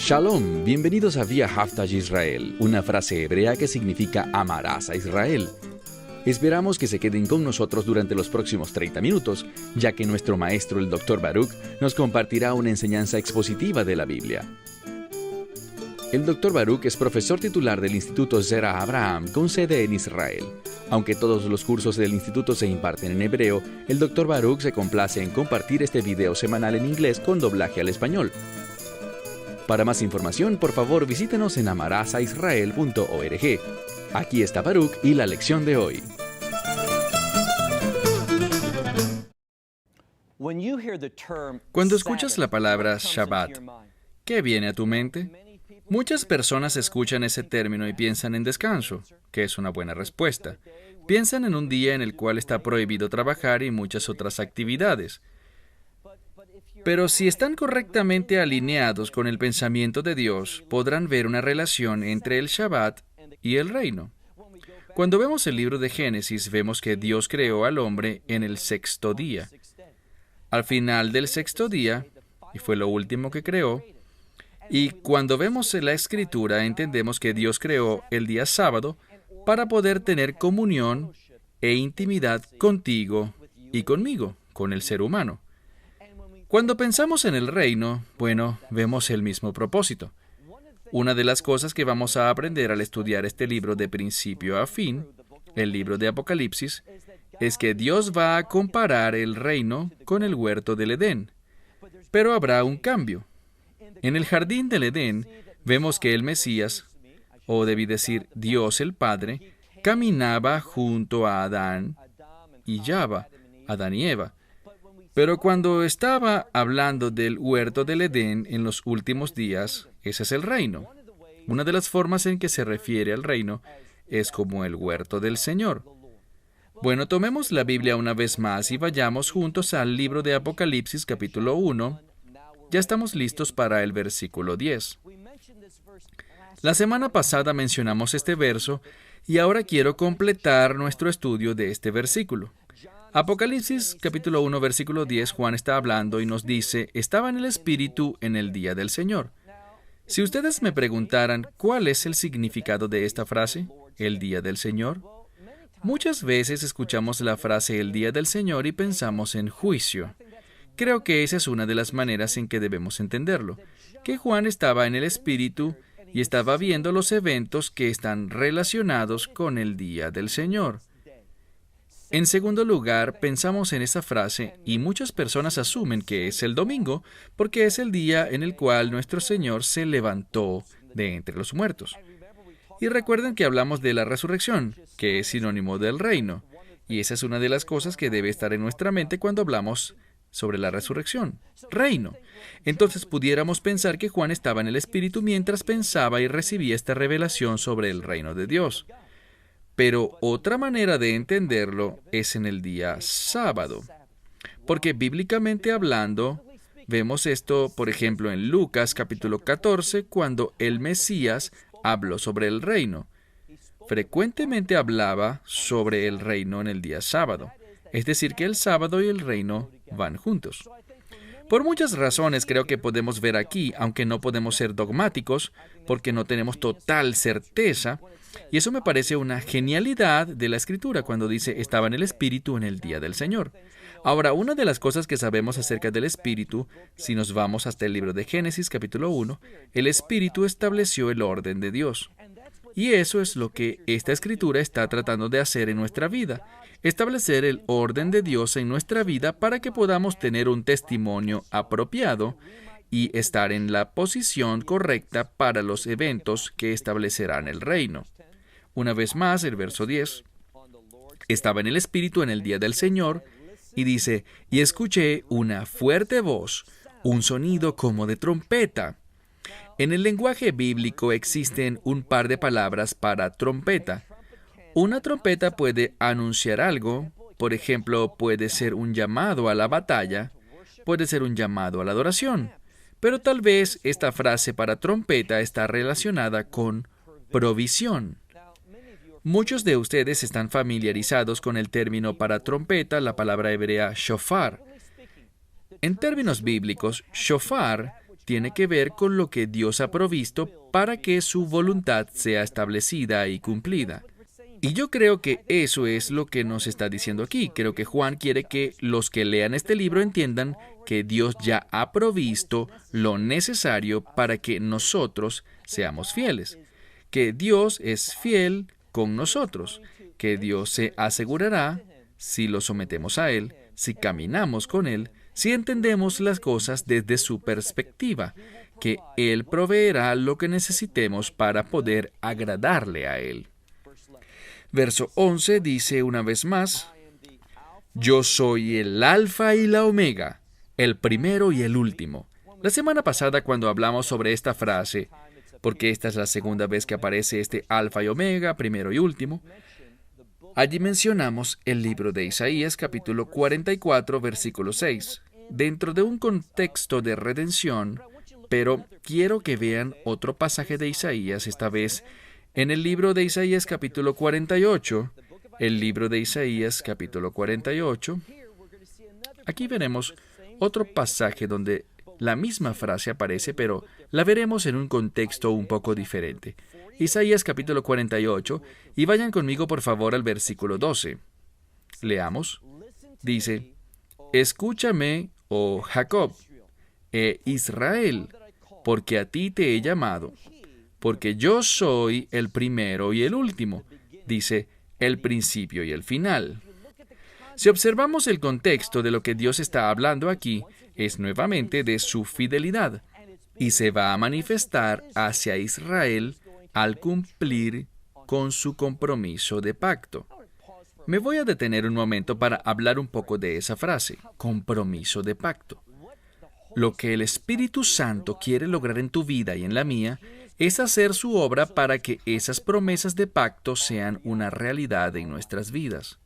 Shalom, bienvenidos a Vía Haftaj Israel, una frase hebrea que significa amarás a Israel. Esperamos que se queden con nosotros durante los próximos 30 minutos, ya que nuestro maestro, el Dr. Baruch, nos compartirá una enseñanza expositiva de la Biblia. El Dr. Baruch es profesor titular del Instituto Zera Abraham con sede en Israel. Aunque todos los cursos del instituto se imparten en hebreo, el Dr. Baruch se complace en compartir este video semanal en inglés con doblaje al español. Para más información, por favor, visítenos en amarazaisrael.org. Aquí está Baruch y la lección de hoy. Cuando escuchas la palabra Shabbat, ¿qué viene a tu mente? Muchas personas escuchan ese término y piensan en descanso, que es una buena respuesta. Piensan en un día en el cual está prohibido trabajar y muchas otras actividades. Pero si están correctamente alineados con el pensamiento de Dios, podrán ver una relación entre el Shabbat y el reino. Cuando vemos el libro de Génesis, vemos que Dios creó al hombre en el sexto día. Al final del sexto día, y fue lo último que creó, y cuando vemos la Escritura, entendemos que Dios creó el día sábado para poder tener comunión e intimidad contigo y conmigo, con el ser humano. Cuando pensamos en el reino, vemos el mismo propósito. Una de las cosas que vamos a aprender al estudiar este libro de principio a fin, el libro de Apocalipsis, es que Dios va a comparar el reino con el huerto del Edén. Pero habrá un cambio. En el jardín del Edén, vemos que el Mesías, o debí decir Dios el Padre, caminaba junto a Adán y Java, Adán y Eva. Pero cuando estaba hablando del huerto del Edén en los últimos días, ese es el reino. Una de las formas en que se refiere al reino es como el huerto del Señor. Tomemos la Biblia una vez más y vayamos juntos al libro de Apocalipsis capítulo 1. Ya estamos listos para el versículo 10. La semana pasada mencionamos este verso y ahora quiero completar nuestro estudio de este versículo. Apocalipsis capítulo 1 versículo 10, Juan está hablando y nos dice, estaba en el Espíritu en el día del Señor. Si ustedes me preguntaran cuál es el significado de esta frase, el día del Señor, muchas veces escuchamos la frase el día del Señor y pensamos en juicio. Creo que esa es una de las maneras en que debemos entenderlo, que Juan estaba en el Espíritu y estaba viendo los eventos que están relacionados con el día del Señor. En segundo lugar, pensamos en esa frase y muchas personas asumen que es el domingo porque es el día en el cual nuestro Señor se levantó de entre los muertos. Y recuerden que hablamos de la resurrección, que es sinónimo del reino, y esa es una de las cosas que debe estar en nuestra mente cuando hablamos sobre la resurrección, reino. Entonces pudiéramos pensar que Juan estaba en el Espíritu mientras pensaba y recibía esta revelación sobre el reino de Dios. Pero otra manera de entenderlo es en el día sábado. Porque bíblicamente hablando, vemos esto, por ejemplo, en Lucas capítulo 14, cuando el Mesías habló sobre el reino. Frecuentemente hablaba sobre el reino en el día sábado. Es decir, que el sábado y el reino van juntos. Por muchas razones creo que podemos ver aquí, aunque no podemos ser dogmáticos, porque no tenemos total certeza, y eso me parece una genialidad de la Escritura cuando dice, estaba en el Espíritu en el día del Señor. Ahora, una de las cosas que sabemos acerca del Espíritu, si nos vamos hasta el libro de Génesis, capítulo 1, el Espíritu estableció el orden de Dios. Y eso es lo que esta Escritura está tratando de hacer en nuestra vida, establecer el orden de Dios en nuestra vida para que podamos tener un testimonio apropiado y estar en la posición correcta para los eventos que establecerán el reino. Una vez más, el verso 10, estaba en el Espíritu en el día del Señor, y dice, y escuché una fuerte voz, un sonido como de trompeta. En el lenguaje bíblico existen un par de palabras para trompeta. Una trompeta puede anunciar algo, por ejemplo, puede ser un llamado a la batalla, puede ser un llamado a la adoración, pero tal vez esta frase para trompeta está relacionada con provisión. Muchos de ustedes están familiarizados con el término para trompeta, la palabra hebrea shofar. En términos bíblicos, shofar tiene que ver con lo que Dios ha provisto para que su voluntad sea establecida y cumplida. Y yo creo que eso es lo que nos está diciendo aquí. Creo que Juan quiere que los que lean este libro entiendan que Dios ya ha provisto lo necesario para que nosotros seamos fieles. Que Dios es fiel con nosotros. Que Dios se asegurará, si lo sometemos a Él, si caminamos con Él, si entendemos las cosas desde su perspectiva, que Él proveerá lo que necesitemos para poder agradarle a Él. Verso 11 dice una vez más, yo soy el Alfa y la Omega, el primero y el último. La semana pasada, cuando hablamos sobre esta frase, porque esta es la segunda vez que aparece este Alfa y Omega, primero y último, allí mencionamos el libro de Isaías, capítulo 44, versículo 6, dentro de un contexto de redención, pero quiero que vean otro pasaje de Isaías, esta vez en el libro de Isaías, capítulo 48, el libro de Isaías, capítulo 48, aquí veremos otro pasaje donde la misma frase aparece, pero la veremos en un contexto un poco diferente. Isaías capítulo 48, y vayan conmigo por favor al versículo 12. Leamos. Dice, escúchame, oh Jacob, Israel, porque a ti te he llamado, porque yo soy el primero y el último, dice, el principio y el final. Si observamos el contexto de lo que Dios está hablando aquí, es nuevamente de su fidelidad, y se va a manifestar hacia Israel al cumplir con su compromiso de pacto. Me voy a detener un momento para hablar un poco de esa frase, compromiso de pacto. Lo que el Espíritu Santo quiere lograr en tu vida y en la mía es hacer su obra para que esas promesas de pacto sean una realidad en nuestras vidas.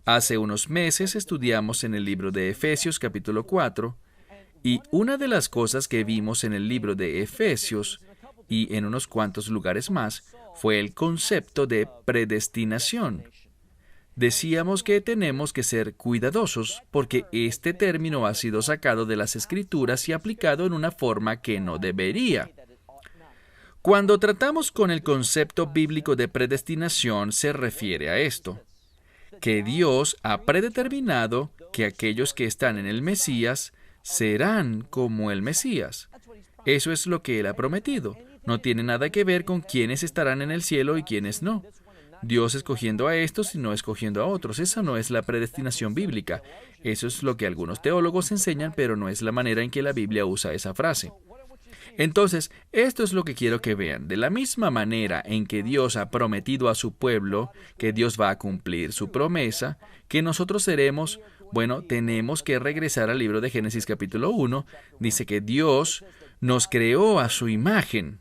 Hace unos meses estudiamos en el libro de Efesios capítulo 4, y una de las cosas que vimos en el libro de Efesios y en unos cuantos lugares más fue el concepto de predestinación. Decíamos que tenemos que ser cuidadosos porque este término ha sido sacado de las Escrituras y aplicado en una forma que no debería. Cuando tratamos con el concepto bíblico de predestinación, se refiere a esto, que Dios ha predeterminado que aquellos que están en el Mesías serán como el Mesías. Eso es lo que Él ha prometido. No tiene nada que ver con quiénes estarán en el cielo y quiénes no. Dios escogiendo a estos y no escogiendo a otros. Esa no es la predestinación bíblica. Eso es lo que algunos teólogos enseñan, pero no es la manera en que la Biblia usa esa frase. Entonces, esto es lo que quiero que vean. De la misma manera en que Dios ha prometido a su pueblo que Dios va a cumplir su promesa, que nosotros seremos, tenemos que regresar al libro de Génesis capítulo 1. Dice que Dios nos creó a su imagen,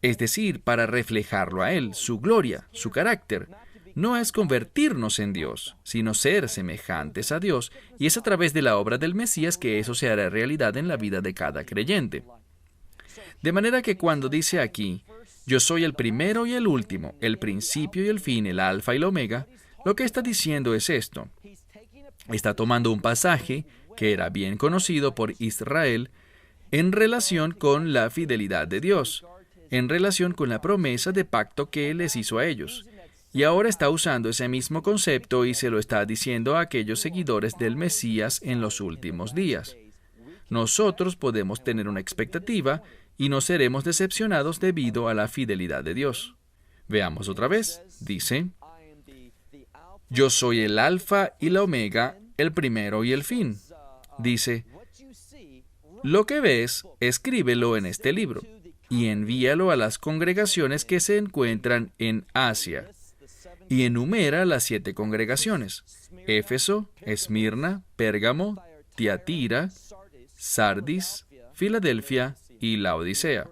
es decir, para reflejarlo a Él, su gloria, su carácter. No es convertirnos en Dios, sino ser semejantes a Dios, y es a través de la obra del Mesías que eso se hará realidad en la vida de cada creyente. De manera que cuando dice aquí, yo soy el primero y el último, el principio y el fin, el alfa y el omega, lo que está diciendo es esto. Está tomando un pasaje que era bien conocido por Israel en relación con la fidelidad de Dios, en relación con la promesa de pacto que Él les hizo a ellos. Y ahora está usando ese mismo concepto y se lo está diciendo a aquellos seguidores del Mesías en los últimos días. Nosotros podemos tener una expectativa y no seremos decepcionados debido a la fidelidad de Dios. Veamos otra vez. Dice, yo soy el alfa y la omega, el primero y el fin. Dice, lo que ves, escríbelo en este libro y envíalo a las congregaciones que se encuentran en Asia. Y enumera las 7 congregaciones: Éfeso, Esmirna, Pérgamo, Tiatira, Sardis, Filadelfia y Laodicea.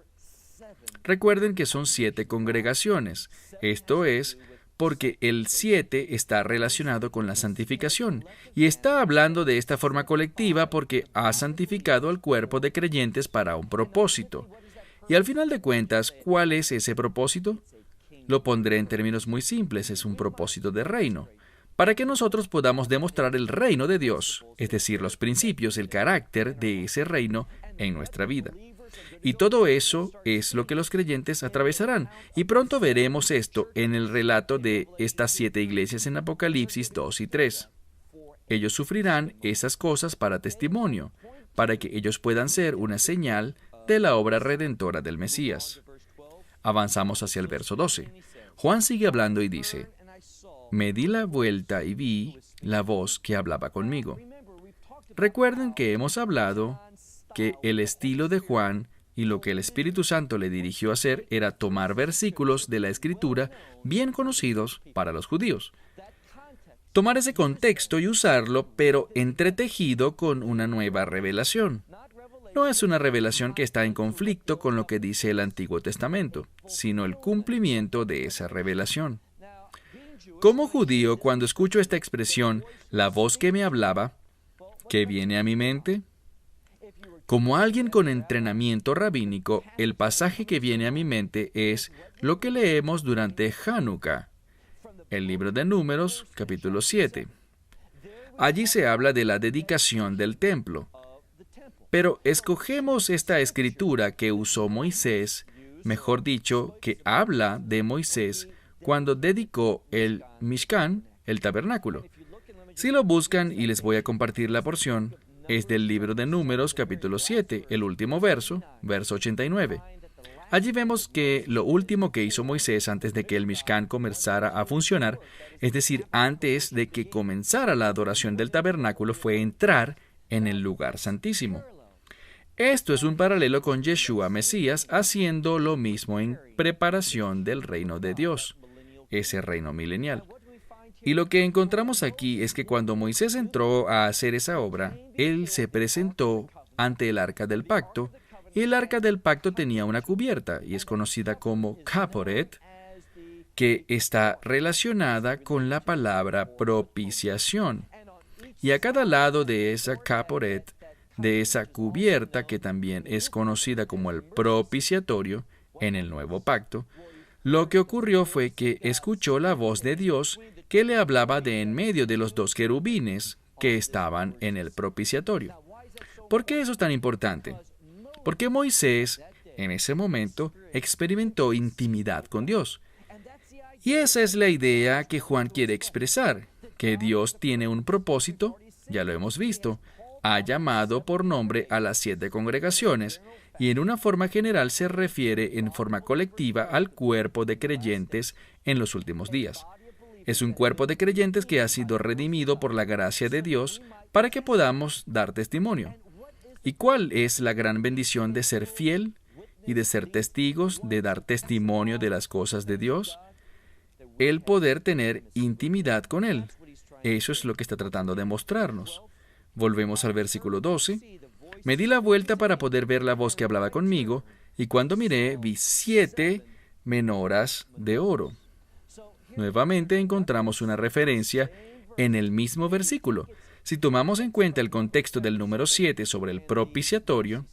Recuerden que son 7 congregaciones. Esto es porque el 7 está relacionado con la santificación y está hablando de esta forma colectiva porque ha santificado al cuerpo de creyentes para un propósito. Y al final de cuentas, ¿cuál es ese propósito? Lo pondré en términos muy simples, es un propósito de reino, para que nosotros podamos demostrar el reino de Dios, es decir, los principios, el carácter de ese reino en nuestra vida. Y todo eso es lo que los creyentes atravesarán. Y pronto veremos esto en el relato de estas 7 iglesias en Apocalipsis 2 y 3. Ellos sufrirán esas cosas para testimonio, para que ellos puedan ser una señal de la obra redentora del Mesías. Avanzamos hacia el verso 12. Juan sigue hablando y dice: me di la vuelta y vi la voz que hablaba conmigo. Recuerden que hemos hablado que el estilo de Juan y lo que el Espíritu Santo le dirigió a hacer era tomar versículos de la Escritura bien conocidos para los judíos. Tomar ese contexto y usarlo, pero entretejido con una nueva revelación. No es una revelación que está en conflicto con lo que dice el Antiguo Testamento, sino el cumplimiento de esa revelación. Como judío, cuando escucho esta expresión, la voz que me hablaba, ¿qué viene a mi mente? Como alguien con entrenamiento rabínico, el pasaje que viene a mi mente es lo que leemos durante Hanukkah, el libro de Números, capítulo 7. Allí se habla de la dedicación del templo. Pero escogemos esta escritura que usó Moisés, mejor dicho, que habla de Moisés cuando dedicó el Mishkan, el tabernáculo. Si lo buscan, y les voy a compartir la porción, es del libro de Números, capítulo 7, el último verso, verso 89. Allí vemos que lo último que hizo Moisés antes de que el Mishkan comenzara a funcionar, es decir, antes de que comenzara la adoración del tabernáculo, fue entrar en el lugar santísimo. Esto es un paralelo con Yeshua Mesías haciendo lo mismo en preparación del reino de Dios, ese reino milenial. Y lo que encontramos aquí es que cuando Moisés entró a hacer esa obra, él se presentó ante el arca del pacto, y el arca del pacto tenía una cubierta, y es conocida como caporet, que está relacionada con la palabra propiciación. Y a cada lado de esa caporet, de esa cubierta, que también es conocida como el propiciatorio en el nuevo pacto, lo que ocurrió fue que escuchó la voz de Dios que le hablaba de en medio de los 2 querubines que estaban en el propiciatorio. ¿Por qué eso es tan importante? Porque Moisés, en ese momento, experimentó intimidad con Dios. Y esa es la idea que Juan quiere expresar, que Dios tiene un propósito, ya lo hemos visto, ha llamado por nombre a las 7 congregaciones, y en una forma general se refiere en forma colectiva al cuerpo de creyentes en los últimos días. Es un cuerpo de creyentes que ha sido redimido por la gracia de Dios para que podamos dar testimonio. ¿Y cuál es la gran bendición de ser fiel y de ser testigos, de dar testimonio de las cosas de Dios? El poder tener intimidad con Él. Eso es lo que está tratando de mostrarnos. Volvemos al versículo 12. Me di la vuelta para poder ver la voz que hablaba conmigo, y cuando miré vi 7 menoras de oro. Nuevamente encontramos una referencia en el mismo versículo. Si tomamos en cuenta el contexto del número 7 sobre el propiciatorio,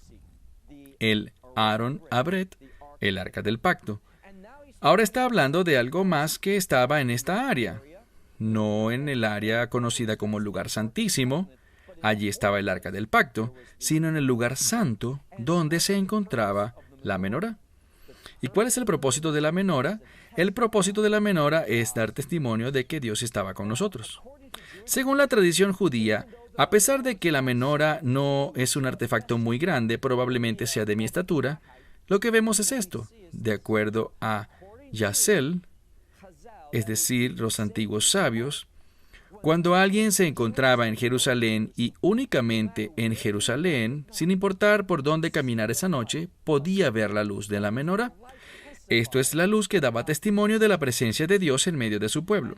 el Aaron Abret, el arca del pacto, ahora está hablando de algo más que estaba en esta área, no en el área conocida como lugar santísimo, allí estaba el arca del pacto, sino en el lugar santo donde se encontraba la menorá. ¿Y cuál es el propósito de la menorá? El propósito de la menorá es dar testimonio de que Dios estaba con nosotros. Según la tradición judía, a pesar de que la menorá no es un artefacto muy grande, probablemente sea de mi estatura, lo que vemos es esto. De acuerdo a Yazel, es decir, los antiguos sabios, cuando alguien se encontraba en Jerusalén y únicamente en Jerusalén, sin importar por dónde caminar esa noche, podía ver la luz de la menorá. Esto es la luz que daba testimonio de la presencia de Dios en medio de su pueblo.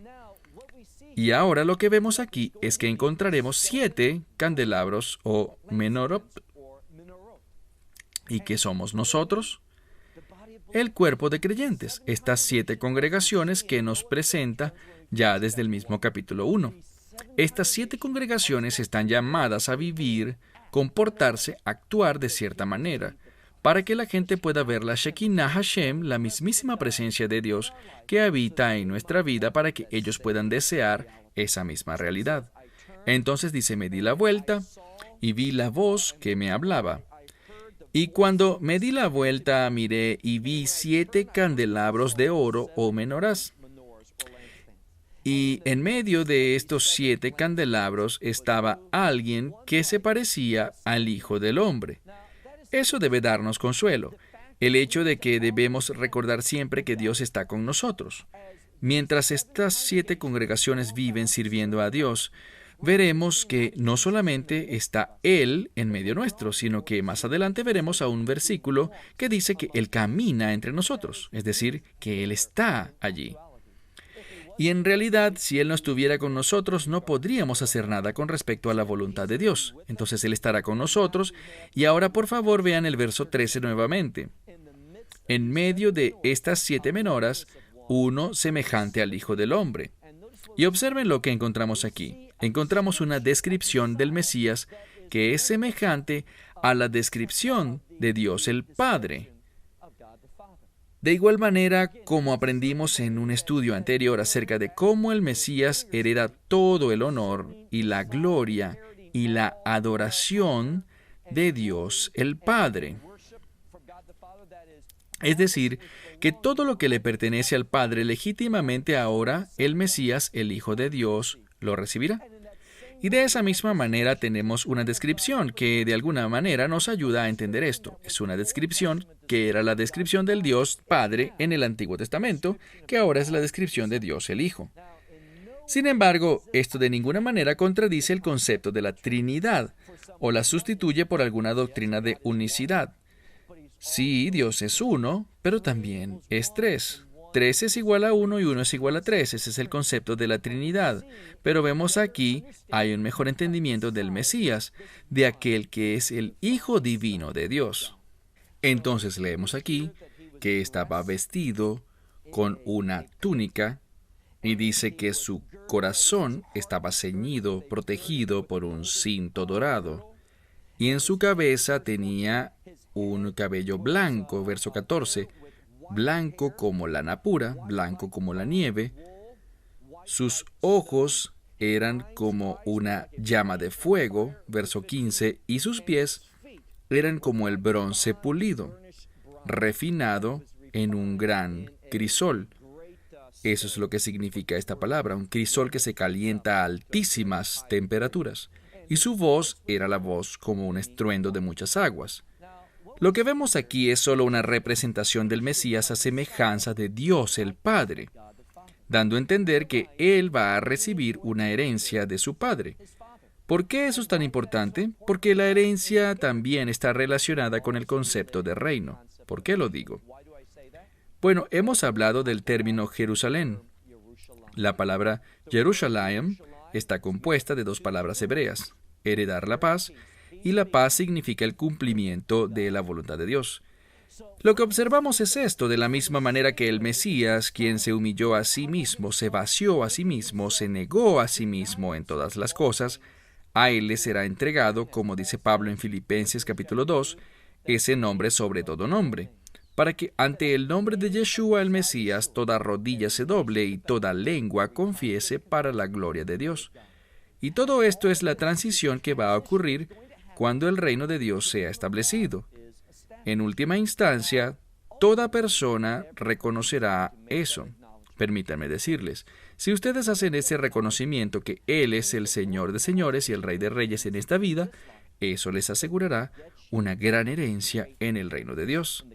Y ahora lo que vemos aquí es que encontraremos 7 candelabros o menorot. ¿Y qué somos nosotros? El cuerpo de creyentes, estas 7 congregaciones que nos presenta ya desde el mismo capítulo 1. Estas 7 congregaciones están llamadas a vivir, comportarse, actuar de cierta manera, para que la gente pueda ver la Shekinah Hashem, la mismísima presencia de Dios que habita en nuestra vida, para que ellos puedan desear esa misma realidad. Entonces dice, me di la vuelta y vi la voz que me hablaba. Y cuando me di la vuelta, miré y vi 7 candelabros de oro o menorás. Y en medio de estos 7 candelabros estaba alguien que se parecía al Hijo del Hombre. Eso debe darnos consuelo, el hecho de que debemos recordar siempre que Dios está con nosotros. Mientras estas 7 congregaciones viven sirviendo a Dios, veremos que no solamente está Él en medio nuestro, sino que más adelante veremos a un versículo que dice que Él camina entre nosotros, es decir, que Él está allí. Y en realidad, si Él no estuviera con nosotros, no podríamos hacer nada con respecto a la voluntad de Dios. Entonces Él estará con nosotros. Y ahora, por favor, vean el verso 13 nuevamente. En medio de estas 7 menoras, uno semejante al Hijo del Hombre. Y observen lo que encontramos aquí. Encontramos una descripción del Mesías que es semejante a la descripción de Dios el Padre. De igual manera, como aprendimos en un estudio anterior acerca de cómo el Mesías hereda todo el honor y la gloria y la adoración de Dios el Padre. Es decir, que todo lo que le pertenece al Padre legítimamente ahora, el Mesías, el Hijo de Dios, lo recibirá. Y de esa misma manera tenemos una descripción que de alguna manera nos ayuda a entender esto. Es una descripción que era la descripción del Dios Padre en el Antiguo Testamento, que ahora es la descripción de Dios el Hijo. Sin embargo, esto de ninguna manera contradice el concepto de la Trinidad o la sustituye por alguna doctrina de unicidad. Sí, Dios es uno, pero también es 3. 3 es igual a 1 y 1 es igual a 3. Ese es el concepto de la Trinidad. Pero vemos aquí, hay un mejor entendimiento del Mesías, de aquel que es el Hijo Divino de Dios. Entonces leemos aquí que estaba vestido con una túnica y dice que su corazón estaba ceñido, protegido por un cinto dorado. Y en su cabeza tenía un cabello blanco, verso 14, blanco como lana pura, blanco como la nieve. Sus ojos eran como una llama de fuego, verso 15, y sus pies eran como el bronce pulido, refinado en un gran crisol. Eso es lo que significa esta palabra, un crisol que se calienta a altísimas temperaturas. Y su voz era la voz como un estruendo de muchas aguas. Lo que vemos aquí es solo una representación del Mesías a semejanza de Dios el Padre, dando a entender que Él va a recibir una herencia de su Padre. ¿Por qué eso es tan importante? Porque la herencia también está relacionada con el concepto de reino. ¿Por qué lo digo? Bueno, hemos hablado del término Jerusalén. La palabra Jerusalem está compuesta de 2 palabras hebreas, heredar la paz, y la paz significa el cumplimiento de la voluntad de Dios. Lo que observamos es esto, de la misma manera que el Mesías, quien se humilló a sí mismo, se vació a sí mismo, se negó a sí mismo en todas las cosas, a él le será entregado, como dice Pablo en Filipenses capítulo 2, ese nombre sobre todo nombre, para que ante el nombre de Yeshua el Mesías toda rodilla se doble y toda lengua confiese para la gloria de Dios. Y todo esto es la transición que va a ocurrir cuando el reino de Dios sea establecido. En última instancia, toda persona reconocerá eso. Permítanme decirles, si ustedes hacen ese reconocimiento que Él es el Señor de señores y el Rey de reyes en esta vida, eso les asegurará una gran herencia en el reino de Dios.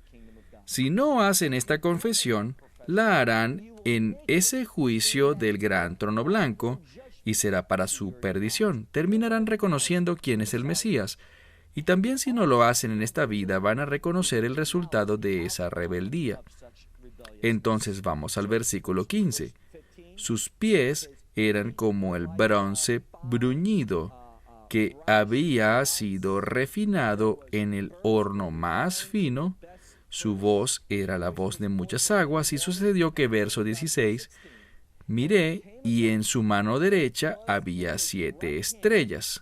Si no hacen esta confesión, la harán en ese juicio del gran trono blanco, y será para su perdición. Terminarán reconociendo quién es el Mesías. Y también si no lo hacen en esta vida, van a reconocer el resultado de esa rebeldía. Entonces vamos al versículo 15. Sus pies eran como el bronce bruñido, que había sido refinado en el horno más fino. Su voz era la voz de muchas aguas, y sucedió que, verso 16, miré, y en su mano derecha había 7 estrellas.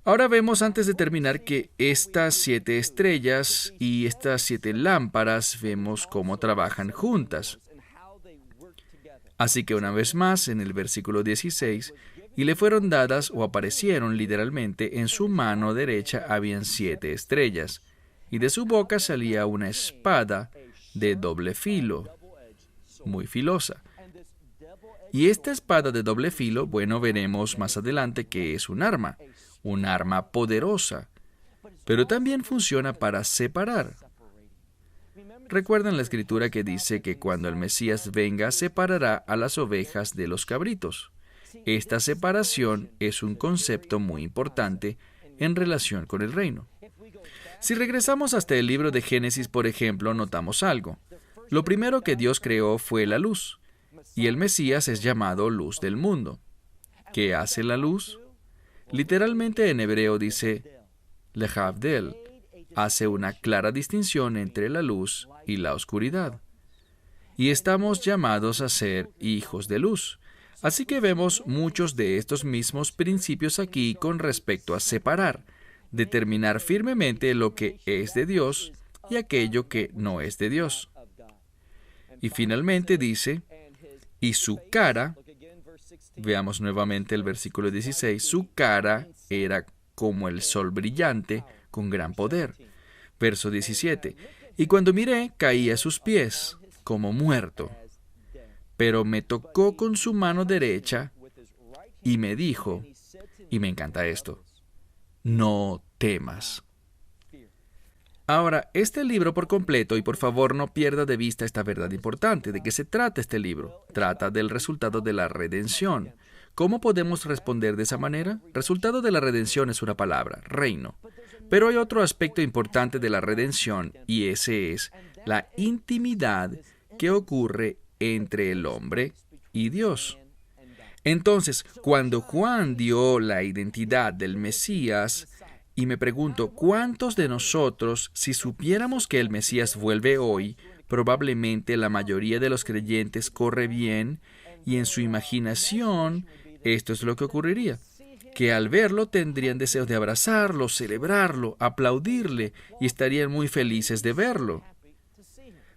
Ahora vemos, antes de terminar, que estas 7 estrellas y estas 7 lámparas, vemos cómo trabajan juntas. Así que una vez más, en el versículo 16, y le fueron dadas o aparecieron literalmente en su mano derecha habían 7 estrellas, y de su boca salía una espada de doble filo, muy filosa. Y esta espada de doble filo, bueno, veremos más adelante que es un arma poderosa, pero también funciona para separar. Recuerdan la escritura que dice que cuando el Mesías venga, separará a las ovejas de los cabritos. Esta separación es un concepto muy importante en relación con el reino. Si regresamos hasta el libro de Génesis, por ejemplo, notamos algo. Lo primero que Dios creó fue la luz, y el Mesías es llamado luz del mundo. ¿Qué hace la luz? Literalmente en hebreo dice lehavdel, hace una clara distinción entre la luz y la oscuridad. Y estamos llamados a ser hijos de luz. Así que vemos muchos de estos mismos principios aquí con respecto a separar, determinar firmemente lo que es de Dios y aquello que no es de Dios. Y finalmente dice, y su cara, veamos nuevamente el versículo 16, su cara era como el sol brillante con gran poder. Verso 17, y cuando miré, caí a sus pies como muerto. Pero me tocó con su mano derecha y me dijo, y me encanta esto, no temas. Ahora, este libro por completo, y por favor no pierda de vista esta verdad importante, ¿de qué se trata este libro? Trata del resultado de la redención. ¿Cómo podemos responder de esa manera? Resultado de la redención es una palabra, reino. Pero hay otro aspecto importante de la redención, y ese es la intimidad que ocurre entre el hombre y Dios. Entonces, cuando Juan dio la identidad del Mesías, y me pregunto, ¿cuántos de nosotros, si supiéramos que el Mesías vuelve hoy, probablemente la mayoría de los creyentes corre bien, y en su imaginación, esto es lo que ocurriría, que al verlo tendrían deseos de abrazarlo, celebrarlo, aplaudirle, y estarían muy felices de verlo?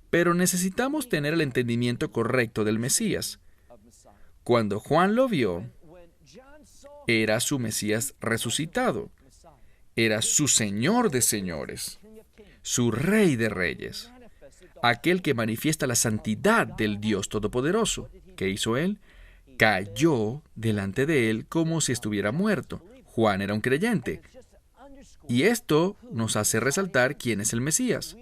Pero necesitamos tener el entendimiento correcto del Mesías. Cuando Juan lo vio, era su Mesías resucitado. Era su Señor de señores, su Rey de reyes, aquel que manifiesta la santidad del Dios Todopoderoso. ¿Qué hizo él? Cayó delante de él como si estuviera muerto. Juan era un creyente. Y esto nos hace resaltar quién es el Mesías,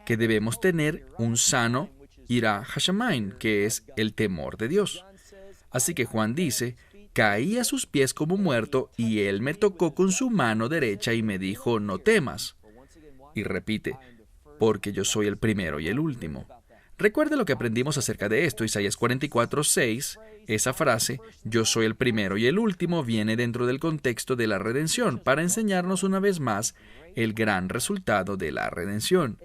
que debemos tener un sano ira hashamayim, que es el temor de Dios. Así que Juan dice, caí a sus pies como muerto, y él me tocó con su mano derecha y me dijo, no temas. Y repite, porque yo soy el primero y el último. Recuerde lo que aprendimos acerca de esto, Isaías 44:6, esa frase, yo soy el primero y el último, viene dentro del contexto de la redención, para enseñarnos una vez más el gran resultado de la redención.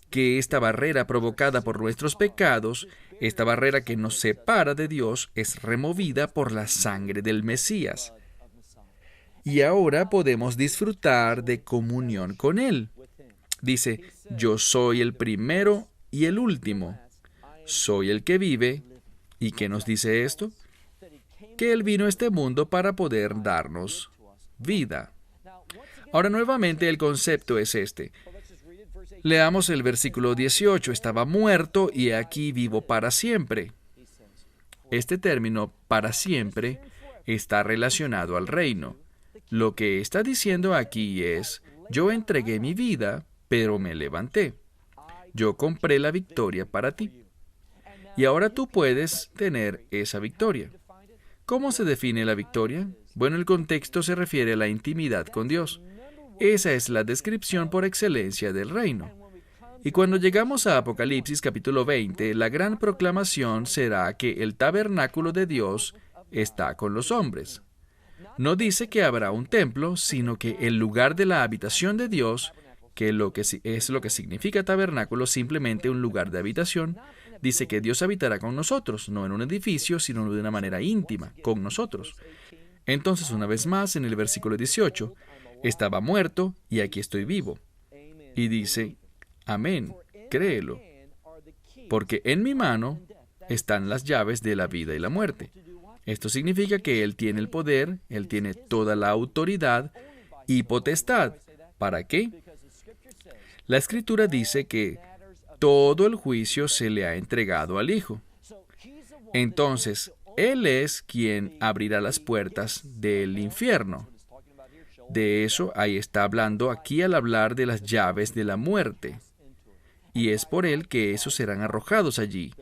Que esta barrera provocada por nuestros pecados, esta barrera que nos separa de Dios, es removida por la sangre del Mesías. Y ahora podemos disfrutar de comunión con Él. Dice, yo soy el primero y el último. Soy el que vive. ¿Y qué nos dice esto? Que Él vino a este mundo para poder darnos vida. Ahora nuevamente el concepto es este. Leamos el versículo 18. Estaba muerto y aquí vivo para siempre. Este término, para siempre, está relacionado al reino. Lo que está diciendo aquí es, yo entregué mi vida, pero me levanté. Yo compré la victoria para ti. Y ahora tú puedes tener esa victoria. ¿Cómo se define la victoria? Bueno, el contexto se refiere a la intimidad con Dios. Esa es la descripción por excelencia del reino. Y cuando llegamos a Apocalipsis capítulo 20, la gran proclamación será que el tabernáculo de Dios está con los hombres. No dice que habrá un templo, sino que el lugar de la habitación de Dios, que es lo que significa tabernáculo, simplemente un lugar de habitación, dice que Dios habitará con nosotros, no en un edificio, sino de una manera íntima, con nosotros. Entonces, una vez más, en el versículo 18, estaba muerto y aquí estoy vivo. Y dice, amén, créelo, porque en mi mano están las llaves de la vida y la muerte. Esto significa que Él tiene el poder, Él tiene toda la autoridad y potestad. ¿Para qué? La Escritura dice que todo el juicio se le ha entregado al Hijo. Entonces, Él es quien abrirá las puertas del infierno. De eso ahí está hablando aquí al hablar de las llaves de la muerte. Y es por Él que esos serán arrojados allí.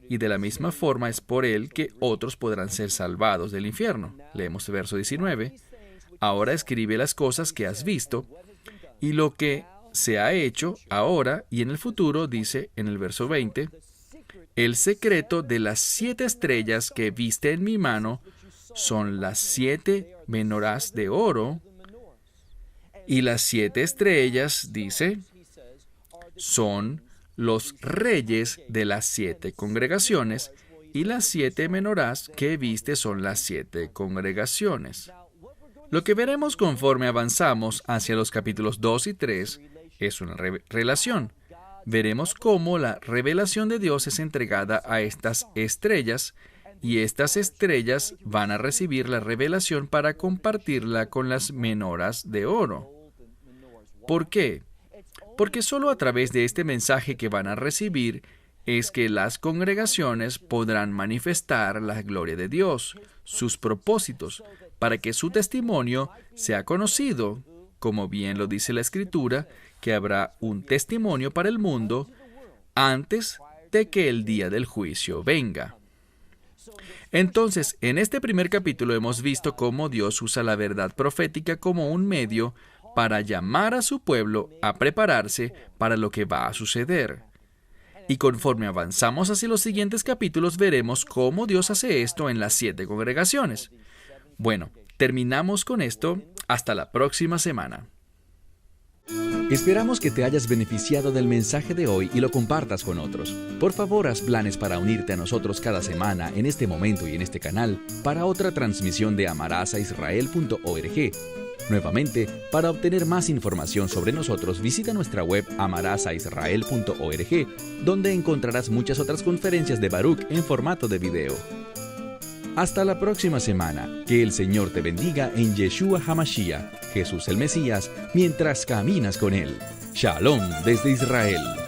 Y de la misma forma es por Él que otros podrán ser salvados del infierno. Leemos el verso 19. Ahora escribe las cosas que has visto y lo que se ha hecho ahora y en el futuro, dice en el verso 20, el secreto de las 7 estrellas que viste en mi mano son las 7 menorás de oro, y las 7 estrellas, dice, son los reyes de las 7 congregaciones, y las 7 menorás que viste son las 7 congregaciones. Lo que veremos conforme avanzamos hacia los capítulos 2 y 3 es una relación. Veremos cómo la revelación de Dios es entregada a estas estrellas, y estas estrellas van a recibir la revelación para compartirla con las menoras de oro. ¿Por qué? Porque solo a través de este mensaje que van a recibir es que las congregaciones podrán manifestar la gloria de Dios, sus propósitos, para que su testimonio sea conocido, como bien lo dice la Escritura, que habrá un testimonio para el mundo antes de que el día del juicio venga. Entonces, en este primer capítulo hemos visto cómo Dios usa la verdad profética como un medio para llamar a su pueblo a prepararse para lo que va a suceder. Y conforme avanzamos hacia los siguientes capítulos, veremos cómo Dios hace esto en las 7 congregaciones. Bueno, terminamos con esto. Hasta la próxima semana. Esperamos que te hayas beneficiado del mensaje de hoy y lo compartas con otros. Por favor, haz planes para unirte a nosotros cada semana en este momento y en este canal para otra transmisión de amarazaisrael.org. Nuevamente, para obtener más información sobre nosotros, visita nuestra web amarazaisrael.org, donde encontrarás muchas otras conferencias de Baruch en formato de video. Hasta la próxima semana. Que el Señor te bendiga en Yeshua HaMashiach, Jesús el Mesías, mientras caminas con Él. Shalom desde Israel.